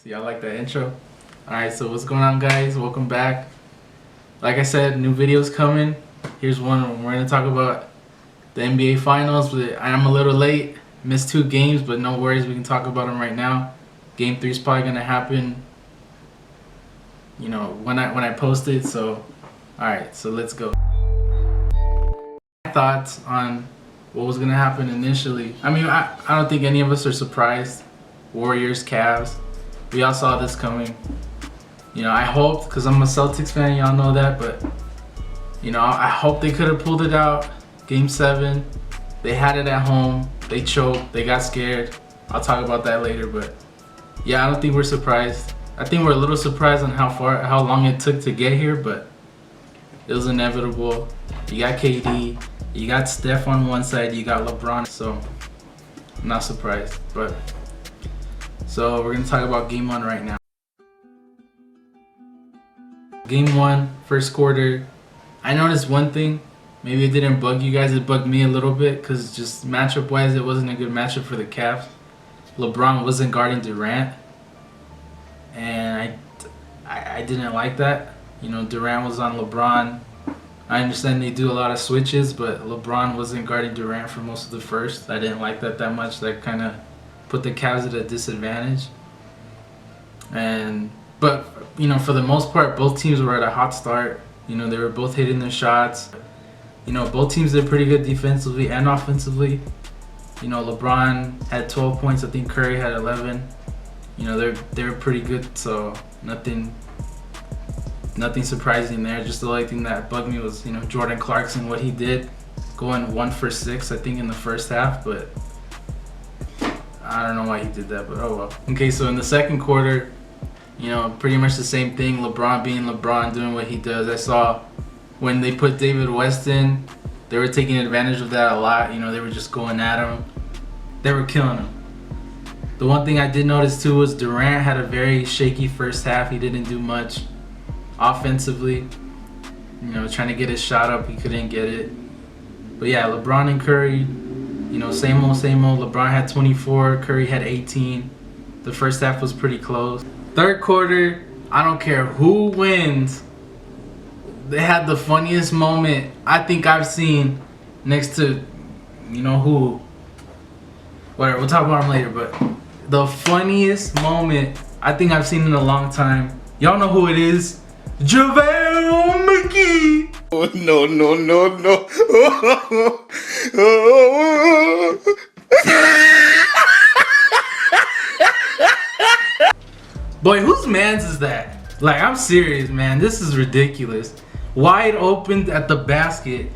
See, I like that intro. Alright, so what's going on, guys? Welcome back. Like I said, new videos coming. Here's one. We're going to talk about the NBA Finals. But I'm a little late. Missed 2 games, but no worries. We can talk about them right now. Game 3 is probably going to happen, you know, when I post it. So, alright, so let's go. Thoughts on what was going to happen initially. I mean, I don't think any of us are surprised. Warriors, Cavs. We all saw this coming. You know, I hoped, because I'm a Celtics fan, y'all know that, but, you know, I hope they could have pulled it out. Game 7, they had it at home. They choked. They got scared. I'll talk about that later, but, yeah, I don't think we're surprised. I think we're a little surprised on how long it took to get here, but it was inevitable. You got KD. You got Steph on one side. You got LeBron, so I'm not surprised, but... So we're going to talk about Game 1 right now. Game 1, first quarter. I noticed one thing. Maybe it didn't bug you guys. It bugged me a little bit because just matchup-wise, it wasn't a good matchup for the Cavs. LeBron wasn't guarding Durant. And I didn't like that. You know, Durant was on LeBron. I understand they do a lot of switches, but LeBron wasn't guarding Durant for most of the first. I didn't like that much. That kind of put the Cavs at a disadvantage. But you know, for the most part, both teams were at a hot start. You know, they were both hitting their shots. You know, both teams did pretty good defensively and offensively. You know, LeBron had 12 points. I think Curry had 11. You know, they're pretty good. So nothing surprising there. Just the only thing that bugged me was, you know, Jordan Clarkson, what he did, going 1 for 6, I think, in the first half. But I don't know why he did that, but oh well. Okay, so in the second quarter, you know, pretty much the same thing. LeBron being LeBron, doing what he does. I saw when they put David West in, they were taking advantage of that a lot. You know, they were just going at him. They were killing him. The one thing I did notice too was Durant had a very shaky first half. He didn't do much offensively. You know, trying to get his shot up, he couldn't get it. But yeah, LeBron and Curry, you know, same old, same old. LeBron had 24, Curry had 18. The first half was pretty close. Third quarter, I don't care who wins. They had the funniest moment I think I've seen next to, you know who. Whatever, we'll talk about him later, but the funniest moment I think I've seen in a long time. Y'all know who it is. JaVale McGee. Oh, no. Boy, whose man's is that? Like, I'm serious, man. This is ridiculous. Wide open at the basket.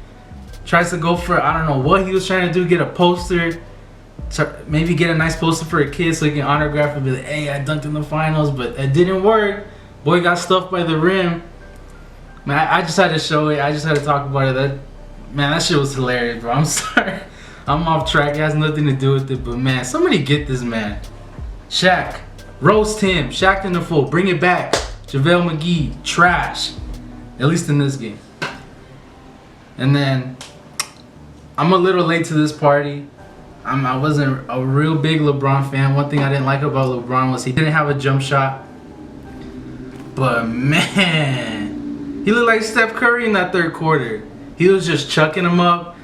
Tries to go for, I don't know what he was trying to do, get a poster. Maybe get a nice poster for a kid so he can autograph and be like, hey, I dunked in the finals, but it didn't work. Boy got stuffed by the rim. Man, I just had to show it. I just had to talk about it. That shit was hilarious, bro. I'm sorry. I'm off track. It has nothing to do with it. But, man, somebody get this man. Shaq. Roast him. Shaq in the full. Bring it back. JaVale McGee. Trash. At least in this game. And then, I'm a little late to this party. I wasn't a real big LeBron fan. One thing I didn't like about LeBron was he didn't have a jump shot. But, man, he looked like Steph Curry in that third quarter. He was just chucking him up,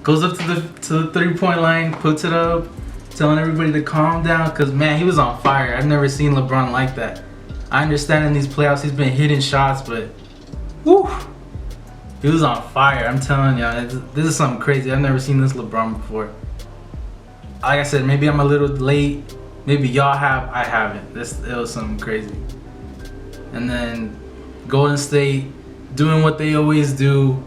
goes up to the 3-point line, puts it up, telling everybody to calm down, because, man, he was on fire. I've never seen LeBron like that. I understand in these playoffs he's been hitting shots, but, whew, he was on fire. I'm telling y'all, this is something crazy. I've never seen this LeBron before. Like I said, maybe I'm a little late. Maybe y'all have, I haven't. It was something crazy. And then Golden State doing what they always do.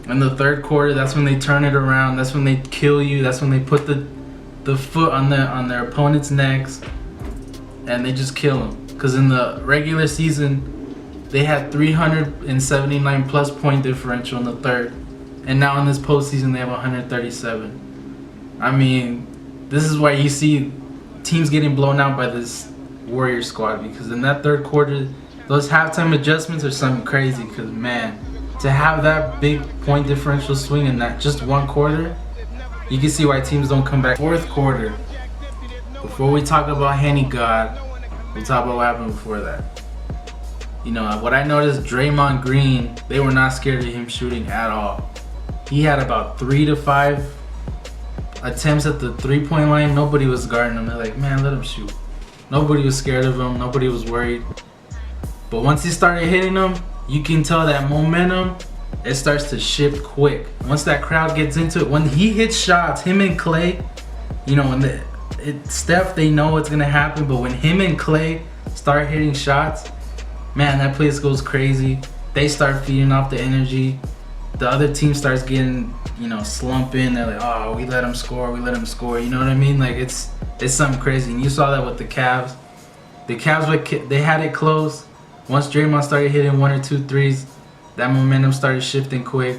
In the third quarter, that's when they turn it around. That's when they kill you. That's when they put the foot on their opponent's necks. And they just kill them. Because in the regular season, they had 379 plus point differential in the third. And now in this postseason, they have 137. I mean, this is why you see teams getting blown out by this Warrior squad, because in that third quarter, those halftime adjustments are something crazy. Because, man, to have that big point differential swing in that just one quarter, you can see why teams don't come back. Fourth quarter, before we talk about Henny God, we'll talk about what happened before that. You know, what I noticed, Draymond Green, they were not scared of him shooting at all. He had about 3 to 5 attempts at the 3-point line. Nobody was guarding him. They're like, man, let him shoot. Nobody was scared of him. Nobody was worried. But once he started hitting them, you can tell that momentum, it starts to shift quick. Once that crowd gets into it, when he hits shots, him and Clay, you know, when Steph, they know what's gonna happen, but when him and Clay start hitting shots, man, that place goes crazy. They start feeding off the energy. The other team starts getting, you know, slumping. They're like, oh, we let him score, we let him score. You know what I mean? Like, it's something crazy. And you saw that with the Cavs. The Cavs, they had it close. Once Draymond started hitting 1 or 2 threes, that momentum started shifting quick.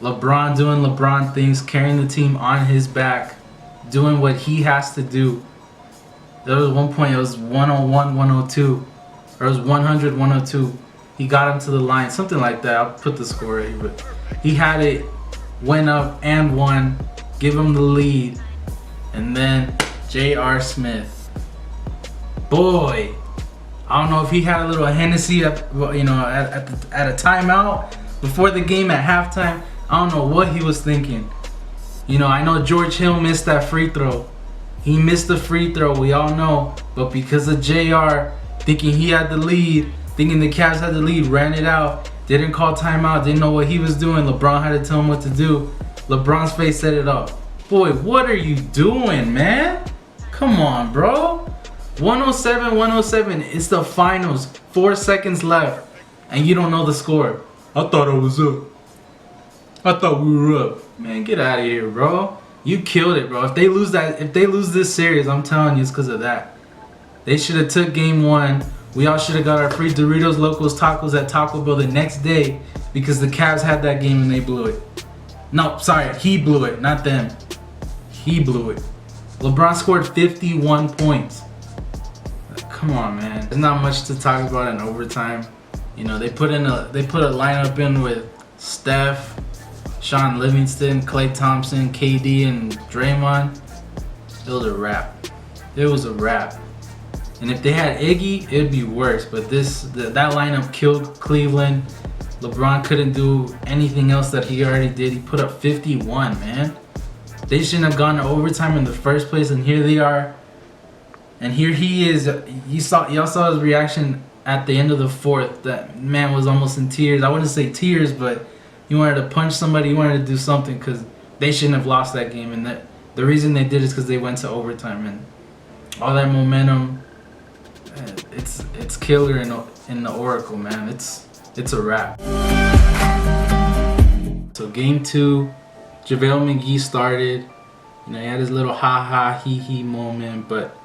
LeBron doing LeBron things, carrying the team on his back, doing what he has to do. There was one point, it was 101, 102. Or it was 100, 102. He got him to the line, something like that. I'll put the score right here, but he had it, went up and won, give him the lead, and then J.R. Smith. Boy, I don't know if he had a little Hennessy at a timeout before the game at halftime. I don't know what he was thinking. You know, I know George Hill missed that free throw. He missed the free throw, we all know, but because of J.R. thinking he had the lead, thinking the Cavs had the lead, ran it out, didn't call timeout, didn't know what he was doing. LeBron had to tell him what to do. LeBron's face set it up. Boy, what are you doing, man? Come on, bro. 107, 107. It's the finals. 4 seconds left, and you don't know the score. I thought it was up. I thought we were up. Man, get out of here, bro. You killed it, bro. If they lose this series, I'm telling you, it's because of that. They should have took game 1. We all should have got our free Doritos Locos Tacos at Taco Bell the next day because the Cavs had that game and they blew it. No, sorry, he blew it, not them. He blew it. LeBron scored 51 points. Come on, man. There's not much to talk about in overtime. You know, they put a lineup in with Steph, Sean Livingston, Klay Thompson, KD, and Draymond. It was a wrap. It was a wrap. And if they had Iggy, it'd be worse. But that lineup killed Cleveland. LeBron couldn't do anything else that he already did. He put up 51, man. They shouldn't have gone to overtime in the first place, and here they are. And here he is. Y'all saw his reaction at the end of the fourth. That man was almost in tears. I wouldn't say tears, but he wanted to punch somebody. He wanted to do something because they shouldn't have lost that game. And the reason they did is because they went to overtime. And all that momentum, it's killer in the Oracle, man. It's a wrap. So game 2, JaVale McGee started. You know, he had his little ha-ha, he-he moment, but,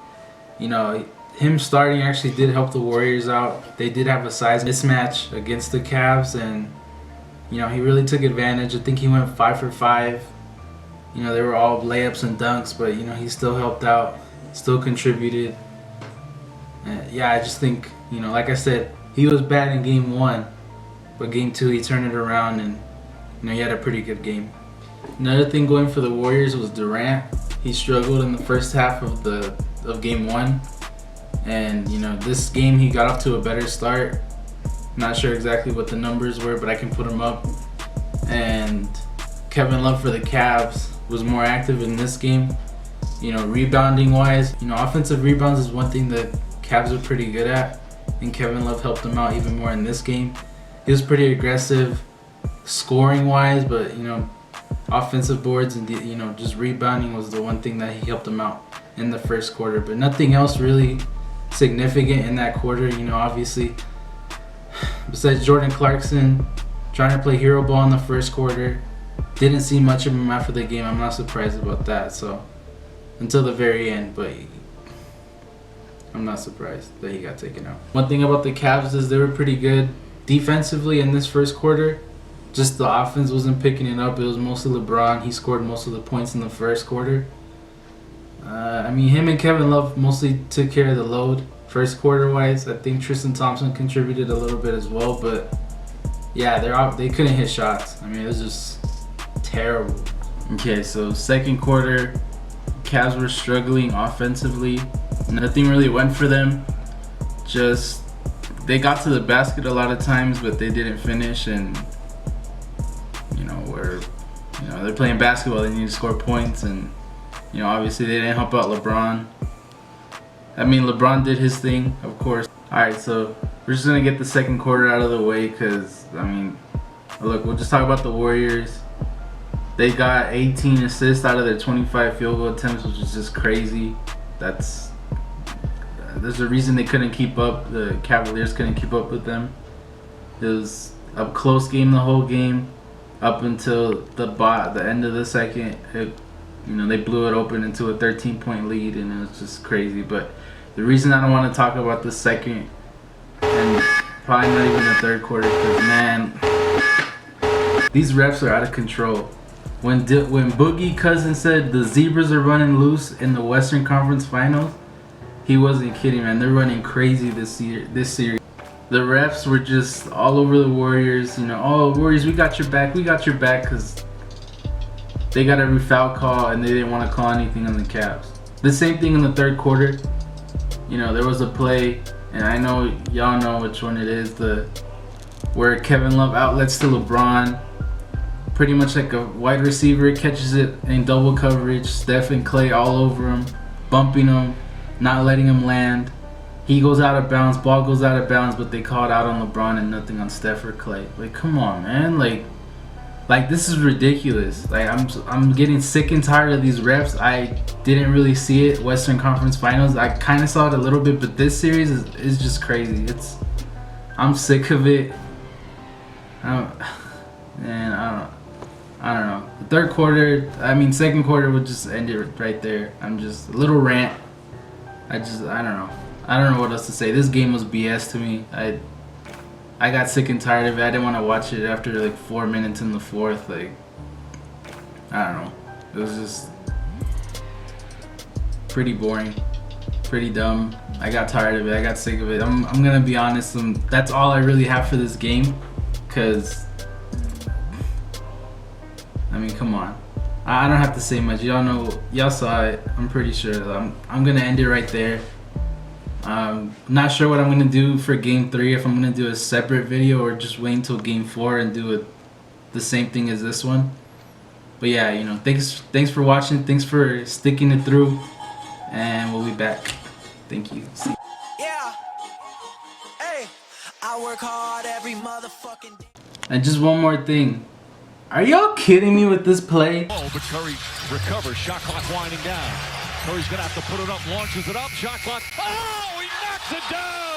you know, him starting actually did help the Warriors out. They did have a size mismatch against the Cavs, and, you know, he really took advantage. I think he went 5 for 5. You know, they were all layups and dunks, but, you know, he still helped out, still contributed. Yeah, I just think, you know, like I said, he was bad in game 1, but game 2 he turned it around and, you know, he had a pretty good game. Another thing going for the Warriors was Durant. He struggled in the first half of game 1, and, you know, this game he got off to a better start. Not sure exactly what the numbers were, but I can put them up. And Kevin Love for the Cavs was more active in this game. You know, rebounding wise, you know, offensive rebounds is one thing that Cavs are pretty good at, and Kevin Love helped them out even more in this game. He was pretty aggressive scoring wise, but, you know, offensive boards and, you know, just rebounding was the one thing that he helped them out in the first quarter, but nothing else really significant in that quarter. You know, obviously, besides Jordan Clarkson trying to play hero ball in the first quarter, didn't see much of him after the game. I'm not surprised about that. So until the very end, but I'm not surprised that he got taken out. One thing about the Cavs is they were pretty good defensively in this first quarter. Just the offense wasn't picking it up. It was mostly LeBron. He scored most of the points in the first quarter. I mean, him and Kevin Love mostly took care of the load first quarter-wise. I think Tristan Thompson contributed a little bit as well, but yeah, they couldn't hit shots. I mean, it was just terrible. Okay, so second quarter, Cavs were struggling offensively. Nothing really went for them. Just they got to the basket a lot of times, but they didn't finish. And they're playing basketball. They need to score points, and obviously they didn't help out LeBron. I mean, LeBron did his thing, of course. All right, so we're just gonna get the second quarter out of the way, because look, we'll just talk about the Warriors. They got 18 assists out of their 25 field goal attempts, which is just crazy. There's a reason they couldn't keep up. The Cavaliers couldn't keep up with them. It was a close game the whole game, up until the end of the second. They blew it open into a 13-point lead, and it was just crazy. But the reason I don't want to talk about the second and probably not even the third quarter, because man, these refs are out of control. When Boogie Cousins said the Zebras are running loose in the Western Conference Finals, he wasn't kidding, man. They're running crazy this series. The refs were just all over the Warriors. Oh, Warriors, we got your back, because they got every foul call and they didn't want to call anything on the Cavs. The same thing in the third quarter. There was a play, and I know y'all know which one it is, where Kevin Love outlets to LeBron. Pretty much like a wide receiver, catches it in double coverage. Steph and Clay all over him, bumping him, not letting him land. He goes out of bounds, ball goes out of bounds, but they called out on LeBron and nothing on Steph or Clay. Like, come on, man. Like this is ridiculous. Like, I'm getting sick and tired of these refs. I didn't really see it Western Conference Finals. I kind of saw it a little bit, but this series is just crazy. I'm sick of it. I don't know. The second quarter would just end it right there. I'm just a little rant. I don't know. I don't know what else to say. This game was BS to me. I got sick and tired of it. I didn't want to watch it after like 4 minutes in the fourth. Like, I don't know. It was just pretty boring, pretty dumb. I got tired of it. I got sick of it. I'm gonna be honest. That's all I really have for this game, cause come on. I don't have to say much. Y'all know. Y'all saw it. I'm pretty sure. I'm gonna end it right there. Not sure what I'm gonna do for Game 3. If I'm gonna do a separate video or just wait until Game 4 and do the same thing as this one. But yeah, thanks for watching. Thanks for sticking it through, and we'll be back. Thank you. See. Yeah. Hey, I work hard every motherfucking day. And just one more thing. Are y'all kidding me with this play? Oh, but Curry recovers. Shot clock winding down. Curry's gonna have to put it up, launches it up. Shot clock. Oh, he knocks it down.